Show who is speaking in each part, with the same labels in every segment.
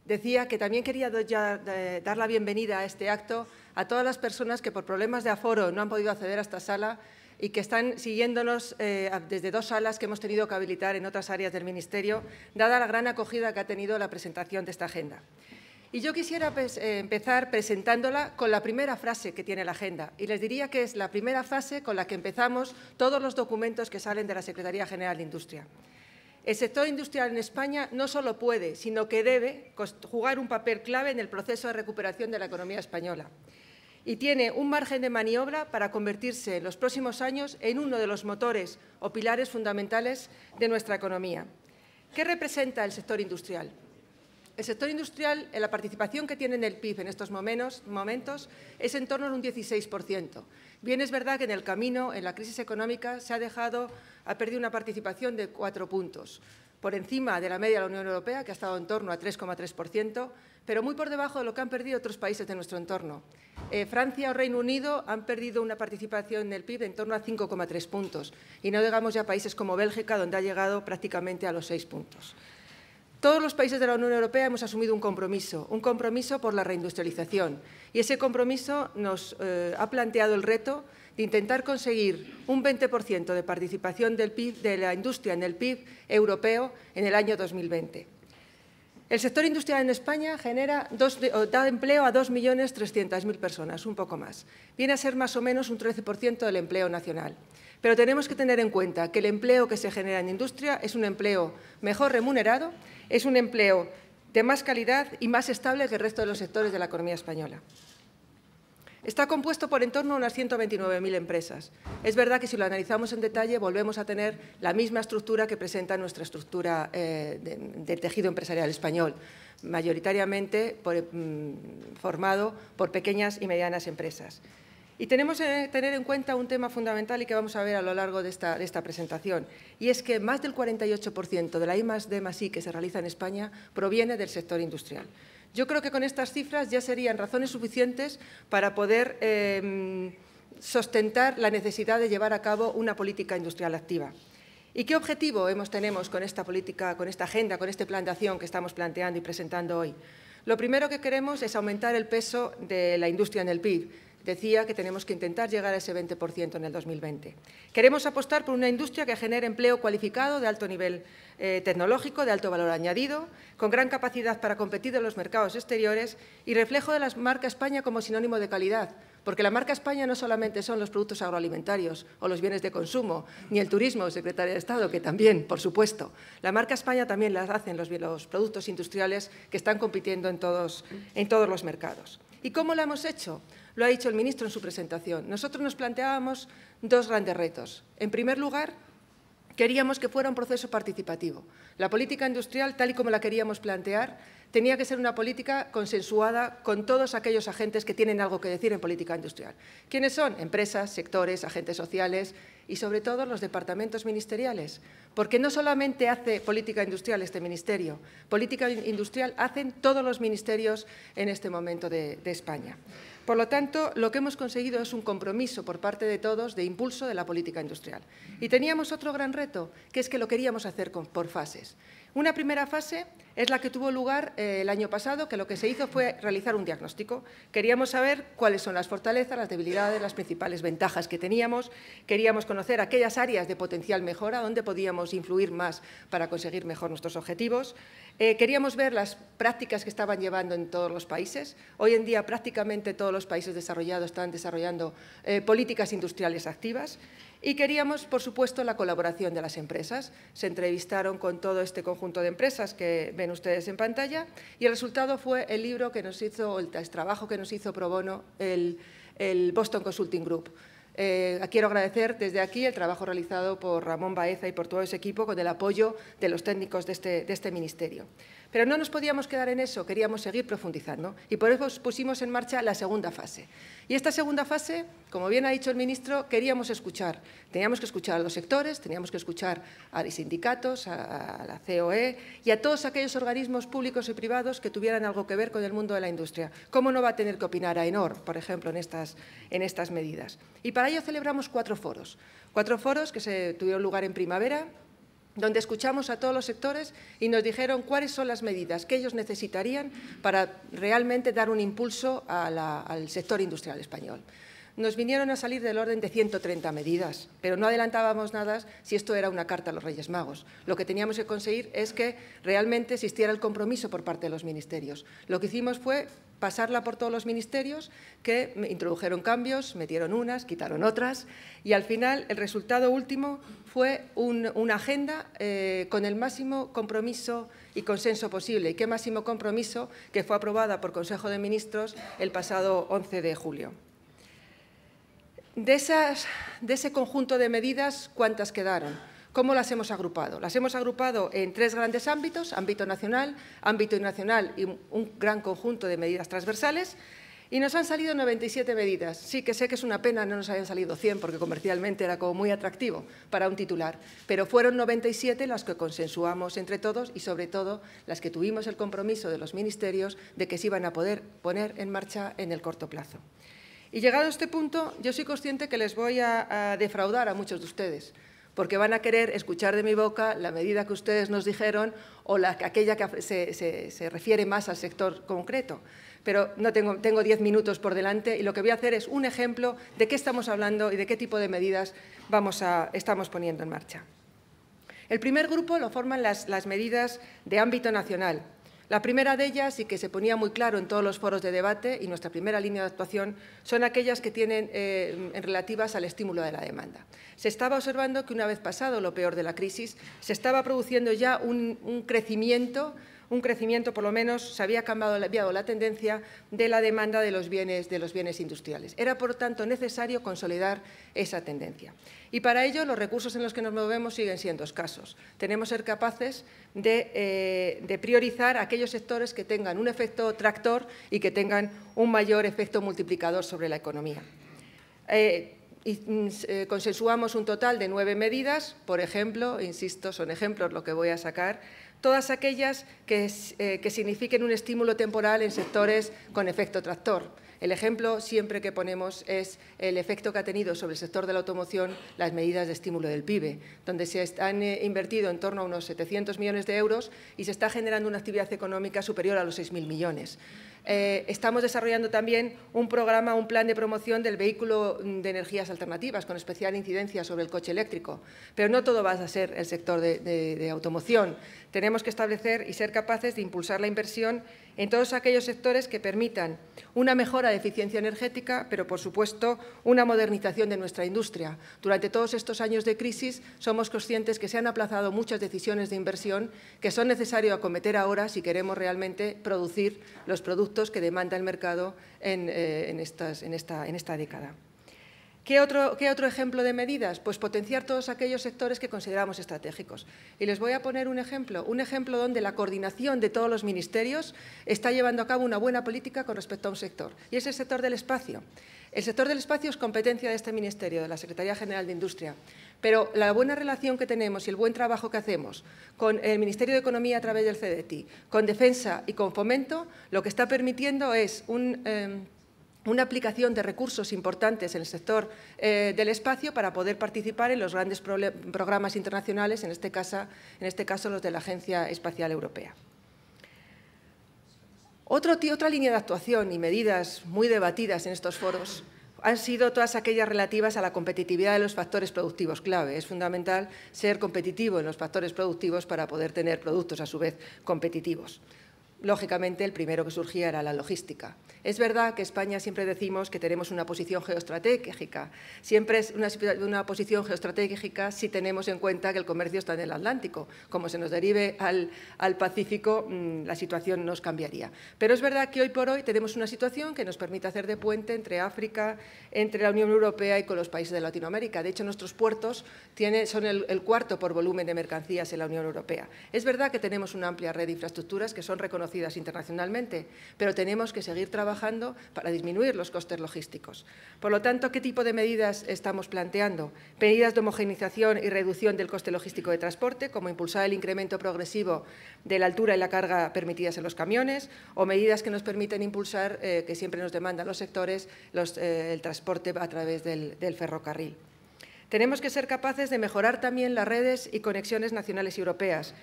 Speaker 1: Decía que también quería dar la bienvenida a este acto a todas las personas que por problemas de aforo no han podido acceder a esta sala y que están siguiéndonos desde 2 salas que hemos tenido que habilitar en otras áreas del Ministerio, dada la gran acogida que ha tenido la presentación de esta agenda. Y yo quisiera empezar presentándola con la primera frase que tiene la agenda, y les diría que es la primera frase con la que empezamos todos los documentos que salen de la Secretaría General de Industria. El sector industrial en España no solo puede, sino que debe jugar un papel clave en el proceso de recuperación de la economía española y tiene un margen de maniobra para convertirse en los próximos años en uno de los motores o pilares fundamentales de nuestra economía. ¿Qué representa el sector industrial? El sector industrial, en la participación que tiene en el PIB en estos momentos, es en torno a un 16%. Bien es verdad que en el camino, en la crisis económica, ha perdido una participación de 4 puntos, por encima de la media de la Unión Europea, que ha estado en torno a 3,3%, pero muy por debajo de lo que han perdido otros países de nuestro entorno. Francia o Reino Unido han perdido una participación en el PIB en torno a 5,3 puntos, y no digamos ya países como Bélgica, donde ha llegado prácticamente a los 6 puntos. Todos los países de la Unión Europea hemos asumido un compromiso por la reindustrialización, y ese compromiso nos ha planteado el reto de intentar conseguir un 20% de participación del PIB, de la industria en el PIB europeo en el año 2020. El sector industrial en España da empleo a 2.300.000 personas, un poco más. Viene a ser más o menos un 13% del empleo nacional. Pero tenemos que tener en cuenta que el empleo que se genera en industria es un empleo mejor remunerado, es un empleo de más calidad y más estable que el resto de los sectores de la economía española. Está compuesto por en torno a unas 129.000 empresas. Es verdad que si lo analizamos en detalle volvemos a tener la misma estructura que presenta nuestra estructura del tejido empresarial español, mayoritariamente formado por pequeñas y medianas empresas. Y tenemos que tener en cuenta un tema fundamental y que vamos a ver a lo largo de esta presentación, y es que más del 48% de la I+D+I que se realiza en España proviene del sector industrial. Yo creo que con estas cifras ya serían razones suficientes para poder sustentar la necesidad de llevar a cabo una política industrial activa. ¿Y qué objetivo tenemos con esta política, con esta agenda, con este plan de acción que estamos planteando y presentando hoy? Lo primero que queremos es aumentar el peso de la industria en el PIB. Decía que tenemos que intentar llegar a ese 20% en el 2020. Queremos apostar por una industria que genere empleo cualificado de alto nivel tecnológico, de alto valor añadido, con gran capacidad para competir en los mercados exteriores y reflejo de la marca España como sinónimo de calidad, porque la marca España no solamente son los productos agroalimentarios o los bienes de consumo, ni el turismo, Secretaria de Estado, que también, por supuesto. La marca España también la hacen los productos industriales que están compitiendo en todos los mercados. ¿Y cómo lo hemos hecho? Lo ha dicho el ministro en su presentación. Nosotros nos planteábamos 2 grandes retos. En primer lugar, queríamos que fuera un proceso participativo. La política industrial, tal y como la queríamos plantear, tenía que ser una política consensuada con todos aquellos agentes que tienen algo que decir en política industrial. ¿Quiénes son? Empresas, sectores, agentes sociales y, sobre todo, los departamentos ministeriales. Porque no solamente hace política industrial este ministerio, política industrial hacen todos los ministerios en este momento de España. Por lo tanto, lo que hemos conseguido es un compromiso por parte de todos de impulso de la política industrial. Y teníamos otro gran reto, que es que lo queríamos hacer por fases. Una primera fase es la que tuvo lugar el año pasado, que lo que se hizo fue realizar un diagnóstico. Queríamos saber cuáles son las fortalezas, las debilidades, las principales ventajas que teníamos. Queríamos conocer aquellas áreas de potencial mejora, donde podíamos influir más para conseguir mejor nuestros objetivos. Queríamos ver las prácticas que estaban llevando en todos los países. Hoy en día prácticamente todos los países desarrollados están desarrollando políticas industriales activas. Y queríamos, por supuesto, la colaboración de las empresas. Se entrevistaron con todo este conjunto de empresas que ven ustedes en pantalla y el resultado fue el libro que nos hizo, el trabajo que nos hizo pro bono el Boston Consulting Group. Quiero agradecer desde aquí el trabajo realizado por Ramón Baeza y por todo ese equipo con el apoyo de los técnicos de este ministerio. Pero no nos podíamos quedar en eso, queríamos seguir profundizando y por eso pusimos en marcha la segunda fase. Y esta segunda fase, como bien ha dicho el ministro, queríamos escuchar. Teníamos que escuchar a los sectores, teníamos que escuchar a los sindicatos, a la COE y a todos aquellos organismos públicos y privados que tuvieran algo que ver con el mundo de la industria. ¿Cómo no va a tener que opinar AENOR, por ejemplo, en estas medidas? Y para ello celebramos 4 foros. 4 foros que se tuvieron lugar en primavera, donde escuchamos a todos los sectores y nos dijeron cuáles son las medidas que ellos necesitarían para realmente dar un impulso al sector industrial español. Nos vinieron a salir del orden de 130 medidas, pero no adelantábamos nada si esto era una carta a los Reyes Magos. Lo que teníamos que conseguir es que realmente existiera el compromiso por parte de los ministerios. Lo que hicimos fue pasarla por todos los ministerios, que introdujeron cambios, metieron unas, quitaron otras, y al final el resultado último fue una agenda con el máximo compromiso y consenso posible. ¿Y qué máximo compromiso? Que fue aprobada por Consejo de Ministros el pasado 11 de julio. De ese conjunto de medidas, ¿cuántas quedaron? ¿Cómo las hemos agrupado? Las hemos agrupado en 3 grandes ámbitos: ámbito nacional, ámbito internacional y un gran conjunto de medidas transversales. Y nos han salido 97 medidas. Sí que sé que es una pena no nos hayan salido 100, porque comercialmente era como muy atractivo para un titular, pero fueron 97 las que consensuamos entre todos y, sobre todo, las que tuvimos el compromiso de los ministerios de que se iban a poder poner en marcha en el corto plazo. Y llegado a este punto, yo soy consciente que les voy a defraudar a muchos de ustedes, porque van a querer escuchar de mi boca la medida que ustedes nos dijeron o aquella que se refiere más al sector concreto. Pero no tengo 10 minutos por delante y lo que voy a hacer es un ejemplo de qué estamos hablando y de qué tipo de medidas estamos poniendo en marcha. El primer grupo lo forman las medidas de ámbito nacional. La primera de ellas, y que se ponía muy claro en todos los foros de debate, y nuestra primera línea de actuación, son aquellas que tienen relativas al estímulo de la demanda. Se estaba observando que una vez pasado lo peor de la crisis, se estaba produciendo ya un crecimiento, por lo menos se había cambiado la tendencia de la demanda de los bienes industriales. Era, por tanto, necesario consolidar esa tendencia. Y para ello los recursos en los que nos movemos siguen siendo escasos. Tenemos que ser capaces de priorizar aquellos sectores que tengan un efecto tractor y que tengan un mayor efecto multiplicador sobre la economía. Consensuamos un total de 9 medidas, por ejemplo, insisto, son ejemplos lo que voy a sacar, todas aquellas que signifiquen un estímulo temporal en sectores con efecto tractor. El ejemplo siempre que ponemos es el efecto que ha tenido sobre el sector de la automoción las medidas de estímulo del PIB, donde se han invertido en torno a unos 700 millones de euros y se está generando una actividad económica superior a los 6.000 millones. Estamos desarrollando también un plan de promoción del vehículo de energías alternativas, con especial incidencia sobre el coche eléctrico. Pero no todo va a ser el sector de automoción. Tenemos que establecer y ser capaces de impulsar la inversión en todos aquellos sectores que permitan una mejora de eficiencia energética, pero, por supuesto, una modernización de nuestra industria. Durante todos estos años de crisis somos conscientes que se han aplazado muchas decisiones de inversión que son necesarias acometer ahora si queremos realmente producir los productos que demanda el mercado en esta década. ¿Qué otro ejemplo de medidas? Pues potenciar todos aquellos sectores que consideramos estratégicos. Y les voy a poner un ejemplo donde la coordinación de todos los ministerios está llevando a cabo una buena política con respecto a un sector, y es el sector del espacio. El sector del espacio es competencia de este Ministerio, de la Secretaría General de Industria, pero la buena relación que tenemos y el buen trabajo que hacemos con el Ministerio de Economía a través del CDTI, con Defensa y con Fomento, lo que está permitiendo es una aplicación de recursos importantes en el sector del espacio para poder participar en los grandes programas internacionales, en este caso los de la Agencia Espacial Europea. Otra línea de actuación y medidas muy debatidas en estos foros han sido todas aquellas relativas a la competitividad de los factores productivos clave. Es fundamental ser competitivo en los factores productivos para poder tener productos, a su vez, competitivos. Lógicamente, el primero que surgía era la logística. Es verdad que España siempre decimos que tenemos una posición geoestratégica. Siempre es una posición geoestratégica si tenemos en cuenta que el comercio está en el Atlántico. Como se nos derive al Pacífico, la situación nos cambiaría. Pero es verdad que hoy por hoy tenemos una situación que nos permite hacer de puente entre África, entre la Unión Europea y con los países de Latinoamérica. De hecho, nuestros puertos son el cuarto por volumen de mercancías en la Unión Europea. Es verdad que tenemos una amplia red de infraestructuras que son reconocidas internacionalmente, pero tenemos que seguir trabajando para disminuir los costes logísticos. Por lo tanto, ¿qué tipo de medidas estamos planteando? Medidas de homogeneización y reducción del coste logístico de transporte, como impulsar el incremento progresivo de la altura y la carga permitidas en los camiones, o medidas que nos permiten impulsar, que siempre nos demandan los sectores, el transporte a través del ferrocarril. Tenemos que ser capaces de mejorar también las redes y conexiones nacionales y europeas,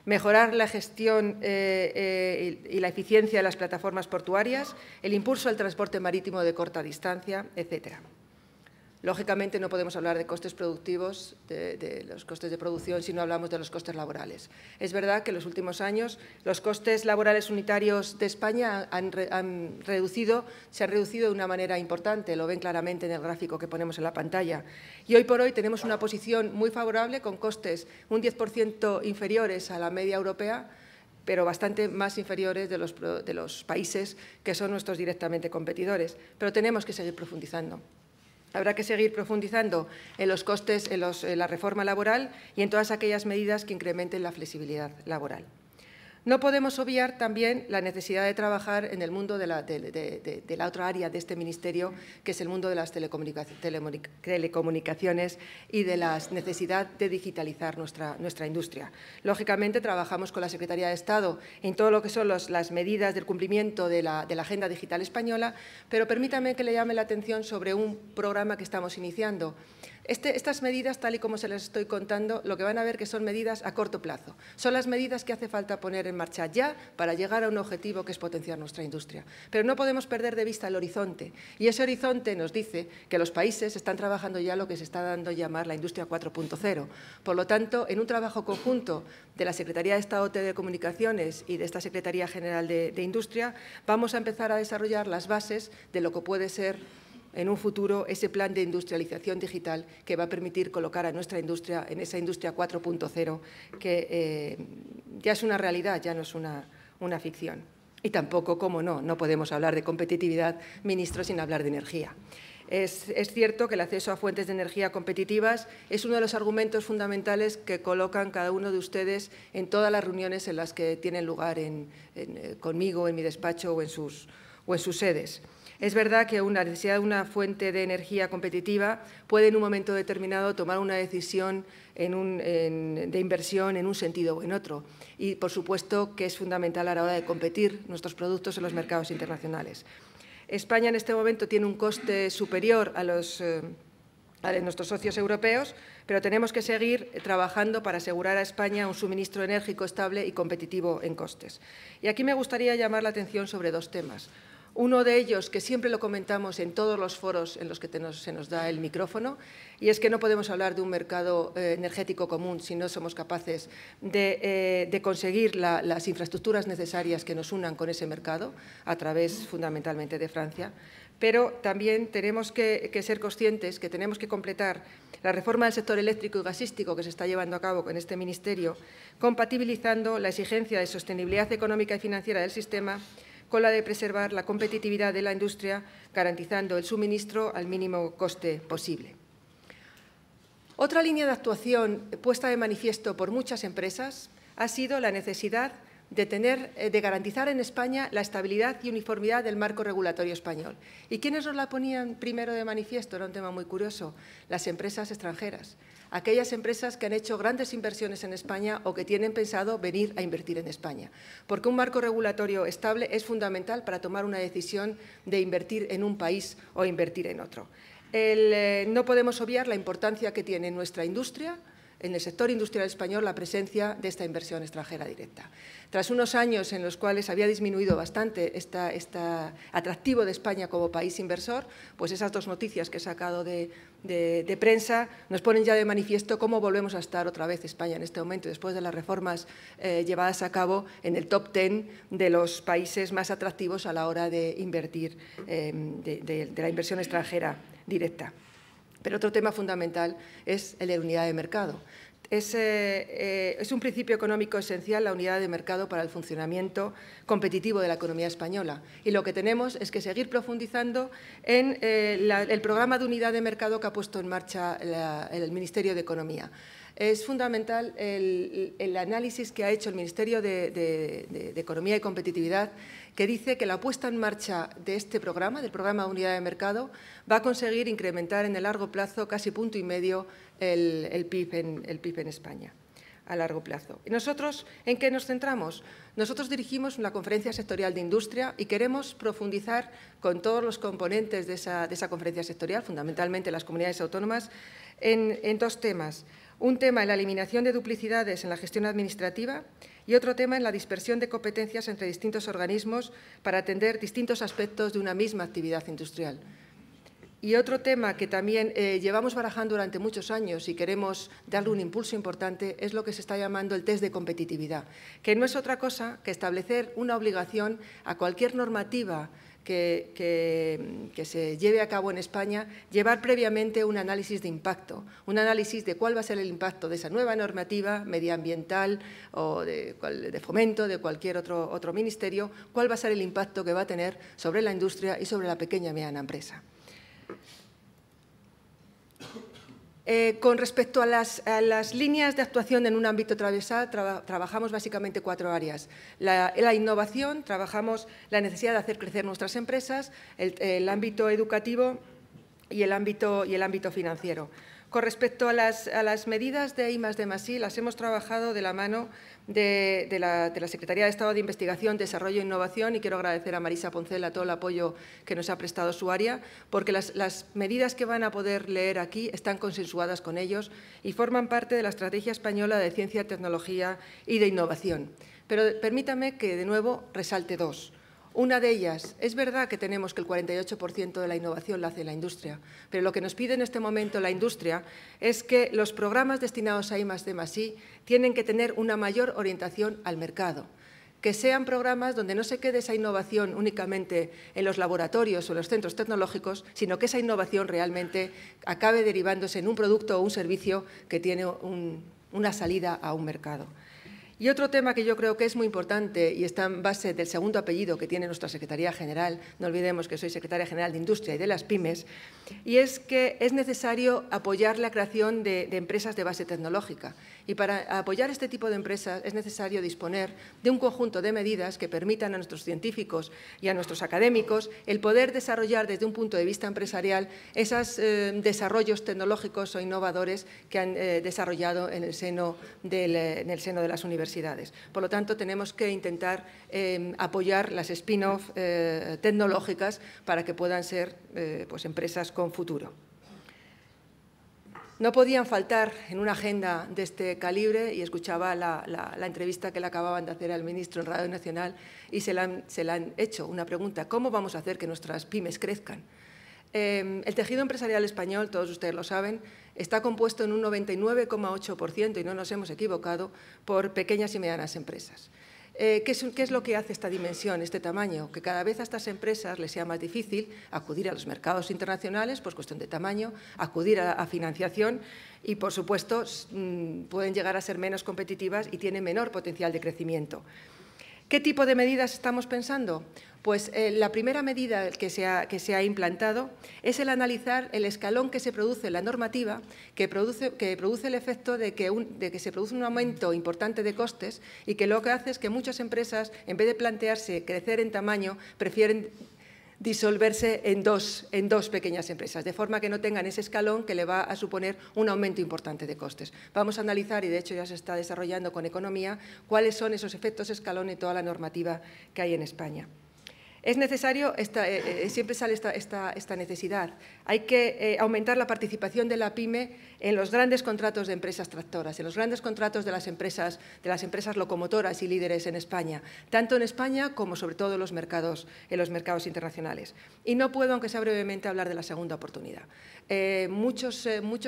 Speaker 1: mejorar la gestión y la eficiencia de las plataformas portuarias, el impulso al transporte marítimo de corta distancia, etcétera. Lógicamente, no podemos hablar de costes productivos, de los costes de producción, si no hablamos de los costes laborales. Es verdad que en los últimos años los costes laborales unitarios de España se han reducido de una manera importante, lo ven claramente en el gráfico que ponemos en la pantalla. Y hoy por hoy tenemos una posición muy favorable con costes un 10% inferiores a la media europea, pero bastante más inferiores de los países que son nuestros directamente competidores. Pero tenemos que seguir profundizando. Habrá que seguir profundizando en los costes, en la reforma laboral y en todas aquellas medidas que incrementen la flexibilidad laboral. No podemos obviar también la necesidad de trabajar en el mundo de la otra área de este Ministerio, que es el mundo de las telecomunicaciones y de la necesidad de digitalizar nuestra industria. Lógicamente, trabajamos con la Secretaría de Estado en todo lo que son las medidas del cumplimiento de la Agenda Digital Española, pero permítame que le llame la atención sobre un programa que estamos iniciando. Estas medidas, tal y como se las estoy contando, lo que van a ver que son medidas a corto plazo. Son las medidas que hace falta poner en marcha ya para llegar a un objetivo que es potenciar nuestra industria. Pero no podemos perder de vista el horizonte. Y ese horizonte nos dice que los países están trabajando ya lo que se está dando a llamar la industria 4.0. Por lo tanto, en un trabajo conjunto de la Secretaría de Estado de Telecomunicaciones y de esta Secretaría General de Industria, vamos a empezar a desarrollar las bases de lo que puede ser en un futuro ese plan de industrialización digital que va a permitir colocar a nuestra industria en esa industria 4.0 que ya es una realidad, ya no es una ficción. Y tampoco, cómo no podemos hablar de competitividad, ministro, sin hablar de energía. Es cierto que el acceso a fuentes de energía competitivas es uno de los argumentos fundamentales que colocan cada uno de ustedes en todas las reuniones en las que tienen lugar conmigo, en mi despacho o en sus sedes. Es verdad que la necesidad de una fuente de energía competitiva puede en un momento determinado tomar una decisión de inversión en un sentido o en otro. Y, por supuesto, que es fundamental a la hora de competir nuestros productos en los mercados internacionales. España en este momento tiene un coste superior a nuestros socios europeos, pero tenemos que seguir trabajando para asegurar a España un suministro enérgico estable y competitivo en costes. Y aquí me gustaría llamar la atención sobre dos temas. Uno de ellos, que siempre lo comentamos en todos los foros en los que se nos da el micrófono, y es que no podemos hablar de un mercado energético común si no somos capaces de conseguir las infraestructuras necesarias que nos unan con ese mercado, a través fundamentalmente de Francia. Pero también tenemos que ser conscientes que tenemos que completar la reforma del sector eléctrico y gasístico que se está llevando a cabo con este Ministerio, compatibilizando la exigencia de sostenibilidad económica y financiera del sistema con la de preservar la competitividad de la industria, garantizando el suministro al mínimo coste posible. Otra línea de actuación puesta de manifiesto por muchas empresas ha sido la necesidad de garantizar en España la estabilidad y uniformidad del marco regulatorio español. ¿Y quiénes nos la ponían primero de manifiesto? Era un tema muy curioso. Las empresas extranjeras. Aquellas empresas que han hecho grandes inversiones en España o que tienen pensado venir a invertir en España. Porque un marco regulatorio estable es fundamental para tomar una decisión de invertir en un país o invertir en otro. No podemos obviar la importancia que tiene en nuestra industria, en el sector industrial español, la presencia de esta inversión extranjera directa. Tras unos años en los cuales había disminuido bastante este atractivo de España como país inversor, pues esas dos noticias que he sacado de prensa nos ponen ya de manifiesto cómo volvemos a estar otra vez España en este momento, después de las reformas llevadas a cabo en el top 10 de los países más atractivos a la hora de invertir, de la inversión extranjera directa. Pero otro tema fundamental es el de unidad de mercado. Es un principio económico esencial la unidad de mercado para el funcionamiento competitivo de la economía española. Y lo que tenemos es que seguir profundizando en el programa de unidad de mercado que ha puesto en marcha el Ministerio de Economía. Es fundamental el análisis que ha hecho el Ministerio de Economía y Competitividad, que dice que la puesta en marcha de este programa, del programa de unidad de mercado, va a conseguir incrementar en el largo plazo casi 1,5 puntos el PIB en España. a largo plazo. ¿Y nosotros en qué nos centramos? Nosotros dirigimos la Conferencia Sectorial de Industria y queremos profundizar con todos los componentes de esa conferencia sectorial, fundamentalmente las comunidades autónomas, en dos temas. Un tema en la eliminación de duplicidades en la gestión administrativa y otro tema en la dispersión de competencias entre distintos organismos para atender distintos aspectos de una misma actividad industrial. Y otro tema que también llevamos barajando durante muchos años y queremos darle un impulso importante es lo que se está llamando el test de competitividad, que no es otra cosa que establecer una obligación a cualquier normativa que se lleve a cabo en España, llevar previamente un análisis de impacto, un análisis de cuál va a ser el impacto de esa nueva normativa medioambiental o de fomento de cualquier otro ministerio, cuál va a ser el impacto que va a tener sobre la industria y sobre la pequeña y mediana empresa. Con respecto a las líneas de actuación en un ámbito transversal, trabajamos básicamente 4 áreas. La innovación, trabajamos la necesidad de hacer crecer nuestras empresas, el ámbito educativo y el ámbito financiero. Con respecto a las medidas de I+D+I, las hemos trabajado de la mano de la Secretaría de Estado de Investigación, Desarrollo e Innovación, y quiero agradecer a Marisa Poncela todo el apoyo que nos ha prestado su área, porque las medidas que van a poder leer aquí están consensuadas con ellos y forman parte de la Estrategia Española de Ciencia, Tecnología y de Innovación. Pero permítame que, de nuevo, resalte 2. Una de ellas, es verdad que tenemos que el 48% de la innovación la hace la industria, pero lo que nos pide en este momento la industria es que los programas destinados a I+D+I tienen que tener una mayor orientación al mercado, que sean programas donde no se quede esa innovación únicamente en los laboratorios o en los centros tecnológicos, sino que esa innovación realmente acabe derivándose en un producto o un servicio que tiene una salida a un mercado. Y otro tema que yo creo que es muy importante y está en base del segundo apellido que tiene nuestra Secretaría General, no olvidemos que soy Secretaria General de Industria y de las pymes, y es que es necesario apoyar la creación de empresas de base tecnológica. Y para apoyar este tipo de empresas es necesario disponer de un conjunto de medidas que permitan a nuestros científicos y a nuestros académicos el poder desarrollar desde un punto de vista empresarial esos desarrollos tecnológicos o innovadores que han desarrollado en el seno de las universidades. Por lo tanto, tenemos que intentar apoyar las spin-off tecnológicas para que puedan ser pues, empresas con futuro. No podían faltar en una agenda de este calibre, y escuchaba la entrevista que le acababan de hacer al ministro en Radio Nacional y se le han hecho una pregunta: ¿cómo vamos a hacer que nuestras pymes crezcan? El tejido empresarial español, todos ustedes lo saben, está compuesto en un 99,8%, y no nos hemos equivocado, por pequeñas y medianas empresas. ¿Qué es lo que hace esta dimensión, este tamaño? Que cada vez a estas empresas les sea más difícil acudir a los mercados internacionales, por cuestión de tamaño, acudir a financiación y, por supuesto, pueden llegar a ser menos competitivas y tienen menor potencial de crecimiento. ¿Qué tipo de medidas estamos pensando? Pues la primera medida que se ha implantado es el analizar el escalón que se produce en la normativa, que produce el efecto de que se produce un aumento importante de costes y que lo que hace es que muchas empresas, en vez de plantearse crecer en tamaño, prefieren disolverse en dos pequeñas empresas, de forma que no tengan ese escalón que le va a suponer un aumento importante de costes. Vamos a analizar, y de hecho ya se está desarrollando con economía, cuáles son esos efectos escalón en toda la normativa que hay en España. Es necesario, siempre sale esta necesidad, hay que aumentar la participación de la PYME en los grandes contratos de empresas tractoras, en los grandes contratos de las empresas locomotoras y líderes en España, tanto en España como sobre todo en los mercados internacionales. Y no puedo, aunque sea brevemente, hablar de la segunda oportunidad. Mucho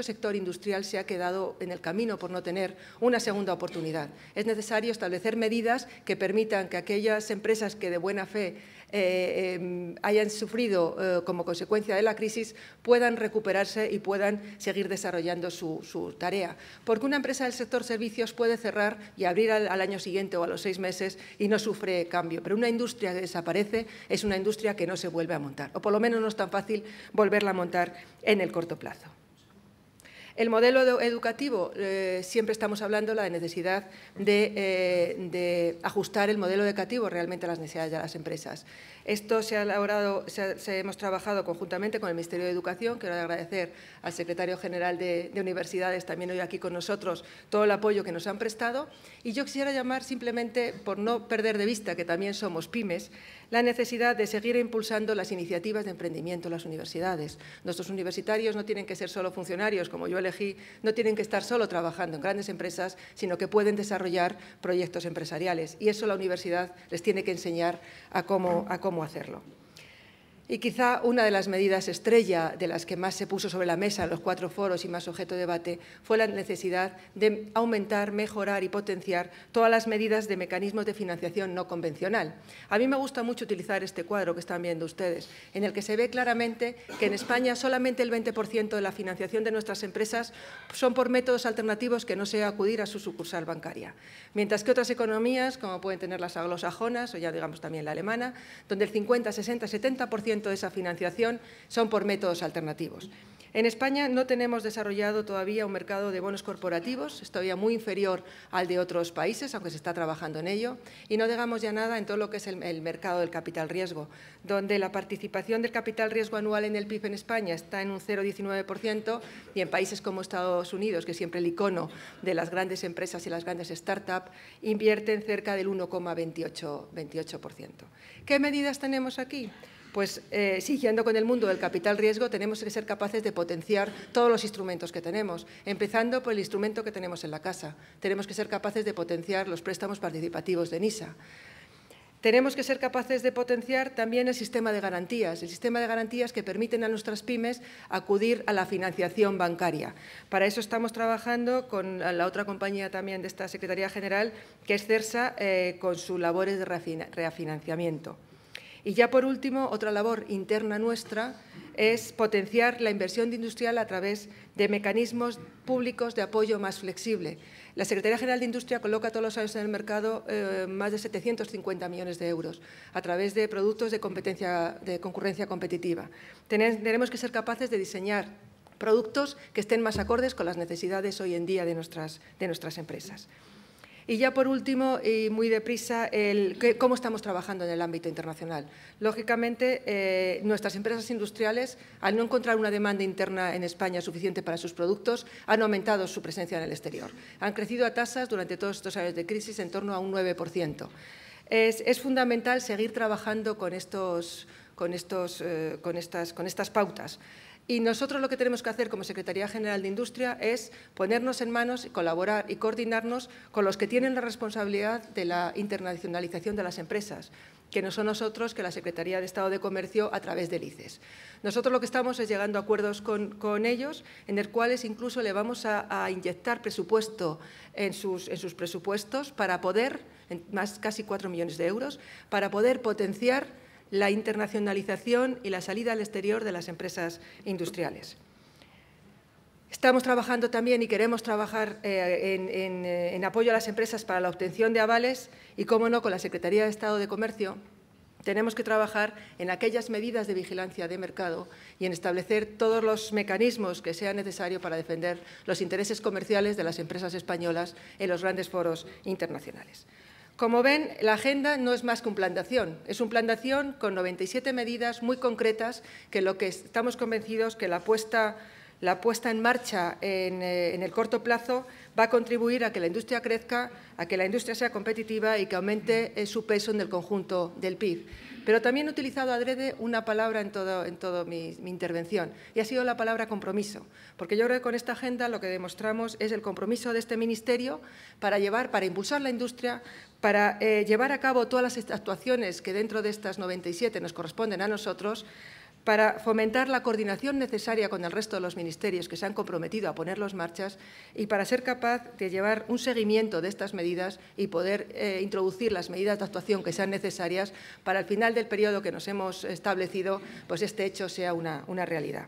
Speaker 1: sector industrial se ha quedado en el camino por no tener una segunda oportunidad. Es necesario establecer medidas que permitan que aquellas empresas que de buena fe hayan sufrido como consecuencia de la crisis puedan recuperarse y puedan seguir desarrollando su tarea. Porque una empresa del sector servicios puede cerrar y abrir al año siguiente o a los 6 meses y no sufre cambio, pero una industria que desaparece es una industria que no se vuelve a montar, o por lo menos no es tan fácil volverla a montar en el corto plazo. El modelo educativo, siempre estamos hablando de la necesidad de ajustar el modelo educativo realmente a las necesidades de las empresas. Esto se ha elaborado, hemos trabajado conjuntamente con el Ministerio de Educación. Quiero agradecer al Secretario General de Universidades, también hoy aquí con nosotros, todo el apoyo que nos han prestado. Y yo quisiera llamar simplemente, por no perder de vista que también somos pymes, la necesidad de seguir impulsando las iniciativas de emprendimiento en las universidades. Nuestros universitarios no tienen que ser solo funcionarios, como yo elegí, no tienen que estar solo trabajando en grandes empresas, sino que pueden desarrollar proyectos empresariales. Y eso la universidad les tiene que enseñar a cómo hacerlo. Y quizá una de las medidas estrella de las que más se puso sobre la mesa en los 4 foros y más objeto de debate fue la necesidad de aumentar, mejorar y potenciar todas las medidas de mecanismos de financiación no convencional. A mí me gusta mucho utilizar este cuadro que están viendo ustedes, en el que se ve claramente que en España solamente el 20% de la financiación de nuestras empresas son por métodos alternativos que no sea acudir a su sucursal bancaria. Mientras que otras economías, como pueden tener las anglosajonas o ya digamos también la alemana, donde el 50, 60, 70% de esa financiación son por métodos alternativos. En España no tenemos desarrollado todavía un mercado de bonos corporativos, es todavía muy inferior al de otros países, aunque se está trabajando en ello, y no digamos ya nada en todo lo que es el mercado del capital riesgo, donde la participación del capital riesgo anual en el PIB en España está en un 0,19% y en países como Estados Unidos, que es siempre el icono de las grandes empresas y las grandes startups, invierten cerca del 1,28%. ¿Qué medidas tenemos aquí? Pues siguiendo con el mundo del capital riesgo, tenemos que ser capaces de potenciar todos los instrumentos que tenemos, empezando por el instrumento que tenemos en la casa. Tenemos que ser capaces de potenciar los préstamos participativos de NISA. Tenemos que ser capaces de potenciar también el sistema de garantías que permiten a nuestras pymes acudir a la financiación bancaria. Para eso estamos trabajando con la otra compañía también de esta Secretaría General, que es CERSA, con sus labores de refinanciamiento. Y ya por último, otra labor interna nuestra es potenciar la inversión industrial a través de mecanismos públicos de apoyo más flexible. La Secretaría General de Industria coloca todos los años en el mercado más de 750 millones de euros a través de productos de concurrencia competitiva. Tenemos que ser capaces de diseñar productos que estén más acordes con las necesidades hoy en día de nuestras empresas. Y ya por último, y muy deprisa, cómo estamos trabajando en el ámbito internacional. Lógicamente, nuestras empresas industriales, al no encontrar una demanda interna en España suficiente para sus productos, han aumentado su presencia en el exterior. Han crecido a tasas durante todos estos años de crisis en torno a un 9%. Es fundamental seguir trabajando con estas pautas. Y nosotros lo que tenemos que hacer como Secretaría General de Industria es ponernos en manos, colaborar y coordinarnos con los que tienen la responsabilidad de la internacionalización de las empresas, que no son nosotros, que la Secretaría de Estado de Comercio a través del ICES. Nosotros lo que estamos es llegando a acuerdos con ellos, en los cuales incluso le vamos a inyectar presupuesto en sus presupuestos para poder, casi 4 millones de euros, para poder potenciar la internacionalización y la salida al exterior de las empresas industriales. Estamos trabajando también y queremos trabajar en apoyo a las empresas para la obtención de avales y, cómo no, con la Secretaría de Estado de Comercio tenemos que trabajar en aquellas medidas de vigilancia de mercado y en establecer todos los mecanismos que sean necesarios para defender los intereses comerciales de las empresas españolas en los grandes foros internacionales. Como ven, la agenda no es más que un plan de acción. Es un plan de acción con 97 medidas muy concretas que lo que estamos convencidos que la puesta en marcha en el corto plazo va a contribuir a que la industria crezca, a que la industria sea competitiva y que aumente su peso en el conjunto del PIB. Pero también he utilizado adrede una palabra en toda mi intervención, y ha sido la palabra compromiso, porque yo creo que con esta agenda lo que demostramos es el compromiso de este Ministerio para impulsar la industria, para llevar a cabo todas las actuaciones que dentro de estas 97 nos corresponden a nosotros, para fomentar la coordinación necesaria con el resto de los ministerios que se han comprometido a ponerlos en marcha y para ser capaz de llevar un seguimiento de estas medidas y poder introducir las medidas de actuación que sean necesarias para al final del periodo que nos hemos establecido, pues este hecho sea una realidad.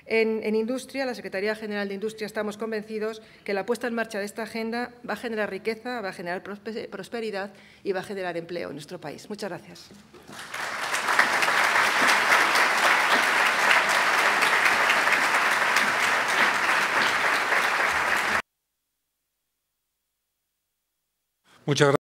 Speaker 1: En Industria, la Secretaría General de Industria, estamos convencidos que la puesta en marcha de esta agenda va a generar riqueza, va a generar prosperidad y va a generar empleo en nuestro país. Muchas gracias.
Speaker 2: Muchas gracias.